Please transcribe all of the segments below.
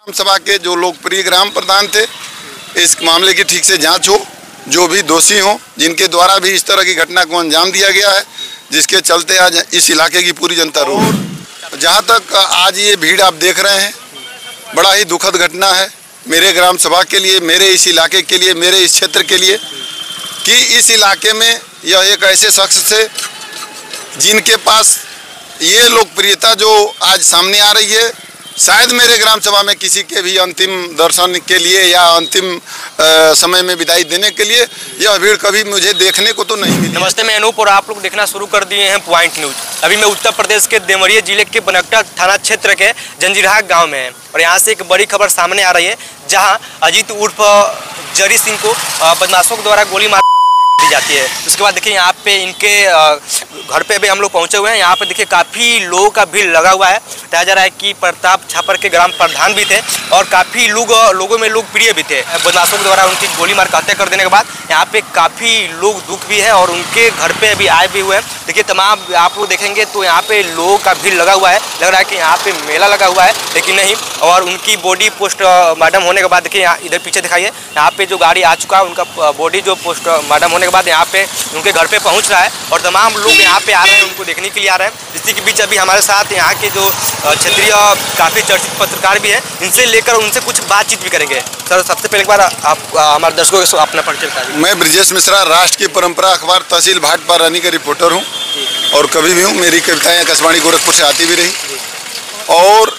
ग्राम सभा के जो लोकप्रिय ग्राम प्रधान थे, इस मामले की ठीक से जांच हो, जो भी दोषी हों, जिनके द्वारा भी इस तरह की घटना को अंजाम दिया गया है, जिसके चलते आज इस इलाके की पूरी जनता रो रही है। जहाँ तक आज ये भीड़ आप देख रहे हैं, बड़ा ही दुखद घटना है मेरे ग्राम सभा के लिए, मेरे इस इलाके के लिए, मेरे इस क्षेत्र के लिए, कि इस इलाके में यह एक ऐसे शख्स थे जिनके पास ये लोकप्रियता जो आज सामने आ रही है, शायद मेरे ग्राम सभा में किसी के भी अंतिम दर्शन के लिए या अंतिम समय में विदाई देने के लिए यह भीड़ कभी मुझे देखने को तो नहीं मिली। नमस्ते, मैं अनूप और आप लोग देखना शुरू कर दिए हैं पॉइंट न्यूज। अभी मैं उत्तर प्रदेश के देवरिया जिले के बनकटा थाना क्षेत्र के जंजीरहा गांव में है और यहाँ से एक बड़ी खबर सामने आ रही है, जहाँ अजीत उर्फ जरी सिंह को बदमाशों के द्वारा गोली मार दी जाती है। उसके बाद देखिए यहाँ पे इनके घर पे भी हम लोग पहुंचे हुए हैं। यहाँ पे देखिए काफ़ी लोगों का भीड़ लगा हुआ है। बताया जा रहा है कि प्रताप छापर के ग्राम प्रधान भी थे और काफ़ी लोगों में लोकप्रिय भी थे। बदमाशों के द्वारा उनकी गोली मार हत्या कर देने के बाद यहाँ पे काफ़ी लोग दुख भी है और उनके घर पे अभी आए भी हुए हैं। देखिए तमाम आप लोग देखेंगे तो यहाँ पे लोगों का भीड़ लगा हुआ है। लग रहा है कि यहाँ पे मेला लगा हुआ है, लेकिन नहीं। और उनकी बॉडी पोस्टमार्टम होने के बाद देखिए यहाँ इधर पीछे दिखाइए, यहाँ पे जो गाड़ी आ चुका है उनका बॉडी जो पोस्टमार्टम होने के बाद यहाँ पे उनके घर पे पहुँच रहा है और तमाम लोग यहाँ पे आ रहे हैं, उनको देखने के लिए आ रहे हैं। इसी के बीच अभी हमारे साथ यहाँ के जो क्षेत्रीय काफ़ी चर्चित पत्रकार भी हैं, इनसे लेकर उनसे कुछ बातचीत भी करेंगे। सर, सबसे पहले एक बार आप हमारे दर्शकों को अपना परिचय बता दीजिए। मैं ब्रजेश मिश्रा, राष्ट्र की परंपरा अखबार तहसील भाटपा रानी का रिपोर्टर हूँ और कभी भी हूँ। मेरी कविताएं आकाशवाणी गोरखपुर से आती भी रही। और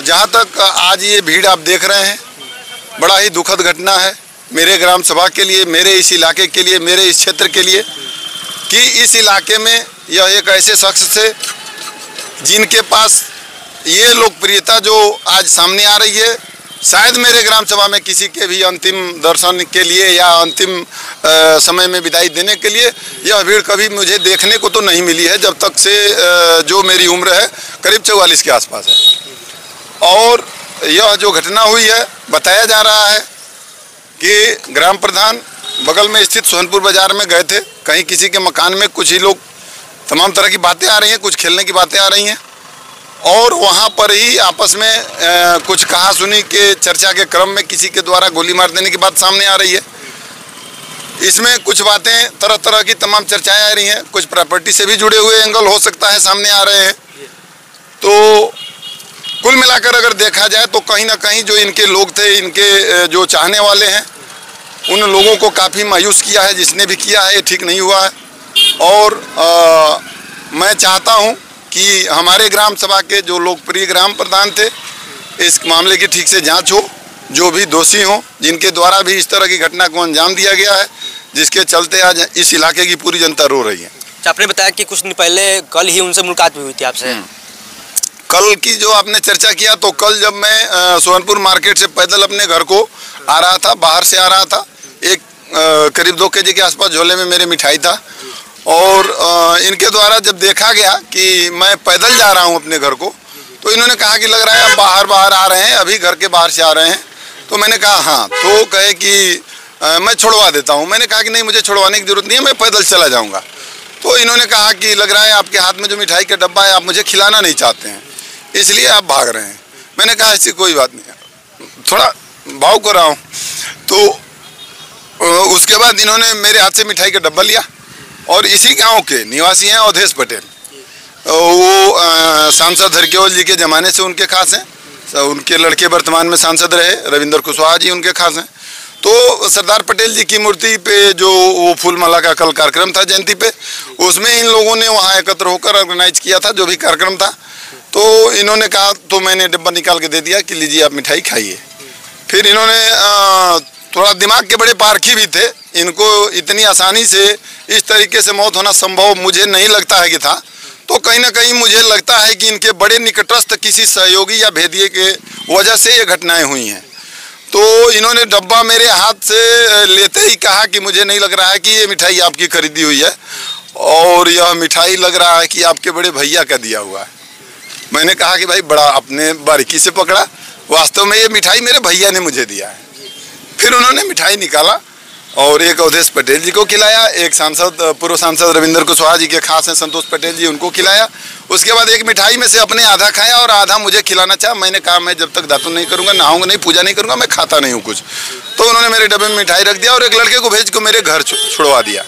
जहाँ तक आज ये भीड़ आप देख रहे हैं, बड़ा ही दुखद घटना है मेरे ग्राम सभा के लिए, मेरे इस इलाके के लिए, मेरे इस क्षेत्र के लिए, कि इस इलाके में यह एक ऐसे शख्स थे जिनके पास ये लोकप्रियता जो आज सामने आ रही है, शायद मेरे ग्राम सभा में किसी के भी अंतिम दर्शन के लिए या अंतिम समय में विदाई देने के लिए यह भीड़ कभी मुझे देखने को तो नहीं मिली है, जब तक से जो मेरी उम्र है करीब 44 के आसपास है। और यह जो घटना हुई है, बताया जा रहा है कि ग्राम प्रधान बगल में स्थित सोहनपुर बाजार में गए थे, कहीं किसी के मकान में कुछ ही लोग, तमाम तरह की बातें आ रही हैं, कुछ खेलने की बातें आ रही हैं, और वहाँ पर ही आपस में कुछ कहा सुनी के चर्चा के क्रम में किसी के द्वारा गोली मार देने की बात सामने आ रही है। इसमें कुछ बातें, तरह तरह की तमाम चर्चाएं आ रही हैं, कुछ प्रॉपर्टी से भी जुड़े हुए एंगल हो सकता है सामने आ रहे हैं। तो कुल मिलाकर अगर देखा जाए तो कहीं ना कहीं जो इनके लोग थे, इनके जो चाहने वाले हैं, उन लोगों को काफ़ी मायूस किया है। जिसने भी किया है ये ठीक नहीं हुआ है। और मैं चाहता हूं कि हमारे ग्राम सभा के जो लोकप्रिय ग्राम प्रधान थे, इस मामले की ठीक से जांच हो, जो भी दोषी हों, जिनके द्वारा भी इस तरह की घटना को अंजाम दिया गया है, जिसके चलते आज इस इलाके की पूरी जनता रो रही है। आपने बताया कि कुछ दिन पहले कल ही उनसे मुलाकात भी हुई थी आपसे। कल की जो आपने चर्चा किया, तो कल जब मैं सोहनपुर मार्केट से पैदल अपने घर को आ रहा था, बाहर से आ रहा था, एक करीब 2 केजी के आसपास झोले में मेरे मिठाई था, और इनके द्वारा जब देखा गया कि मैं पैदल जा रहा हूं अपने घर को, तो इन्होंने कहा कि लग रहा है आप बाहर आ रहे हैं, अभी घर के बाहर से आ रहे हैं। तो मैंने कहा हाँ। तो कहे कि मैं छुड़वा देता हूं। मैंने कहा कि नहीं, मुझे छुड़वाने की जरूरत नहीं है, मैं पैदल चला जाऊँगा। तो इन्होंने कहा कि लग रहा है आपके हाथ में जो मिठाई का डब्बा है, आप मुझे खिलाना नहीं चाहते हैं, इसलिए आप भाग रहे हैं। मैंने कहा ऐसी कोई बात नहीं है, थोड़ा भाव कर रहा हूँ। तो उसके बाद इन्होंने मेरे हाथ से मिठाई का डब्बा लिया, और इसी गांव के निवासी हैं अवधेश पटेल, वो सांसद हरकेवल जी के ज़माने से उनके खास हैं। उनके लड़के वर्तमान में सांसद रहे, रविंद्र कुशवाहा जी उनके खास हैं। तो सरदार पटेल जी की मूर्ति पे जो वो फूलमाला का कल कार्यक्रम था जयंती पे, उसमें इन लोगों ने वहाँ एकत्र होकर ऑर्गेनाइज किया था जो भी कार्यक्रम था। तो इन्होंने कहा, तो मैंने डब्बा निकाल के दे दिया कि लीजिए आप मिठाई खाइए। फिर इन्होंने थोड़ा दिमाग के बड़े पारखी भी थे, इनको इतनी आसानी से इस तरीके से मौत होना संभव मुझे नहीं लगता है कि था। तो कहीं ना कहीं मुझे लगता है कि इनके बड़े निकटस्थ किसी सहयोगी या भेदिए के वजह से ये घटनाएं हुई हैं। तो इन्होंने डब्बा मेरे हाथ से लेते ही कहा कि मुझे नहीं लग रहा है कि ये मिठाई आपकी खरीदी हुई है, और यह मिठाई लग रहा है कि आपके बड़े भैया का दिया हुआ है। मैंने कहा कि भाई बड़ा आपने बारीकी से पकड़ा, वास्तव में ये मिठाई मेरे भैया ने मुझे दिया है। फिर उन्होंने मिठाई निकाला और एक अवधेश पटेल जी को खिलाया, एक सांसद पूर्व सांसद रविंद्र कुशवाहा जी के खास हैं संतोष पटेल जी, उनको खिलाया। उसके बाद एक मिठाई में से अपने आधा खाया और आधा मुझे खिलाना चाहा। मैंने कहा मैं जब तक दातुन नहीं करूँगा, नहाऊंगा नहीं, पूजा नहीं करूँगा, मैं खाता नहीं हूँ कुछ। तो उन्होंने मेरे डब्बे में मिठाई रख दिया और एक लड़के को भेज को मेरे घर छुड़वा दिया।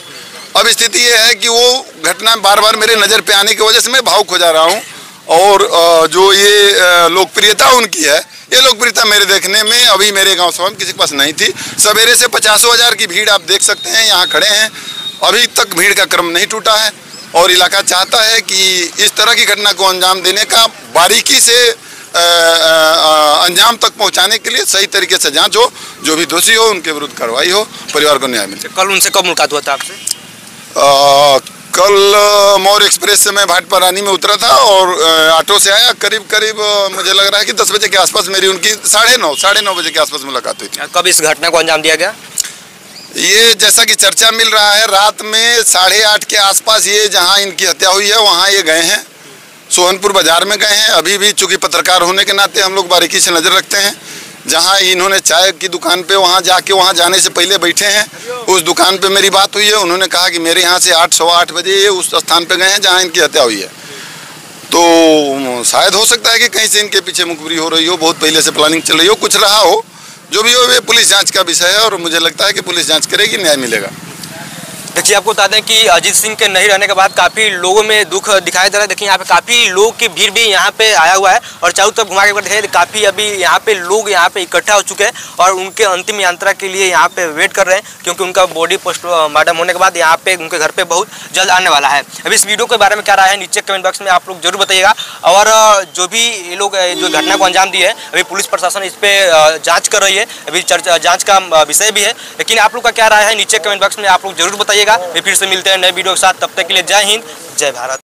अब स्थिति ये है कि वो घटना बार बार मेरे नज़र पे आने की वजह से मैं भावुक हो जा रहा हूँ। और जो ये लोकप्रियता उनकी है, ये लोकप्रियता मेरे देखने में अभी मेरे गांव सभा में किसी के पास नहीं थी। सवेरे से 50,000 की भीड़ आप देख सकते हैं, यहाँ खड़े हैं, अभी तक भीड़ का क्रम नहीं टूटा है। और इलाका चाहता है कि इस तरह की घटना को अंजाम देने का बारीकी से अंजाम तक पहुंचाने के लिए सही तरीके से जांच हो, जो भी दोषी हो उनके विरुद्ध कार्रवाई हो, परिवार को न्याय मिले। कल उनसे कब मुलाकात हुआ था आपसे? कल मौर्य एक्सप्रेस से मैं भाटपारा रानी में उतरा था और ऑटो से आया। करीब मुझे लग रहा है कि 10 बजे के आसपास मेरी उनकी 9:30 बजे के आसपास मुलाकात हुई थी। कब इस घटना को अंजाम दिया गया? ये जैसा कि चर्चा मिल रहा है, रात में 8:30 के आसपास ये जहां इनकी हत्या हुई है वहां ये गए हैं, सोहनपुर बाजार में गए हैं। अभी भी चूंकि पत्रकार होने के नाते हम लोग बारीकी से नज़र रखते हैं। जहां इन्होंने चाय की दुकान पे वहां जाके वहां जाने से पहले बैठे हैं, उस दुकान पे मेरी बात हुई है। उन्होंने कहा कि मेरे यहाँ से 8 सवा 8 बजे ये उस स्थान पे गए हैं जहां इनकी हत्या हुई है। तो शायद हो सकता है कि कहीं से इनके पीछे मुखबिरी हो रही हो, बहुत पहले से प्लानिंग चल रही हो, कुछ रहा हो। जो भी हो वे पुलिस जांच का विषय है और मुझे लगता है कि पुलिस जांच करेगी, न्याय मिलेगा। देखिए, आपको बता दें कि अजीत सिंह के नहीं रहने के बाद काफ़ी लोगों में दुख दिखाई दे रहा है। देखिए, यहाँ पे काफ़ी लोग की भीड़ भी यहाँ पे आया हुआ है और चारों तरफ घुमा के दिखाई काफ़ी अभी यहाँ पे लोग यहाँ पे इकट्ठा हो चुके हैं और उनके अंतिम यात्रा के लिए यहाँ पे वेट कर रहे हैं, क्योंकि उनका बॉडी पोस्टमार्टम होने के बाद यहाँ पे उनके घर पे बहुत जल्द आने वाला है। अभी इस वीडियो के बारे में क्या राय है नीचे कमेंट बॉक्स में आप लोग जरूर बताइएगा। और जो भी ये लोग जो घटना को अंजाम दिए है, अभी पुलिस प्रशासन इस पर जाँच कर रही है, अभी जाँच का विषय भी है। लेकिन आप लोग का क्या राय है नीचे कमेंट बॉक्स में आप लोग जरूर बताइएगा। फिर से मिलते हैं नए वीडियो के साथ, तब तक के लिए जय हिंद, जय भारत।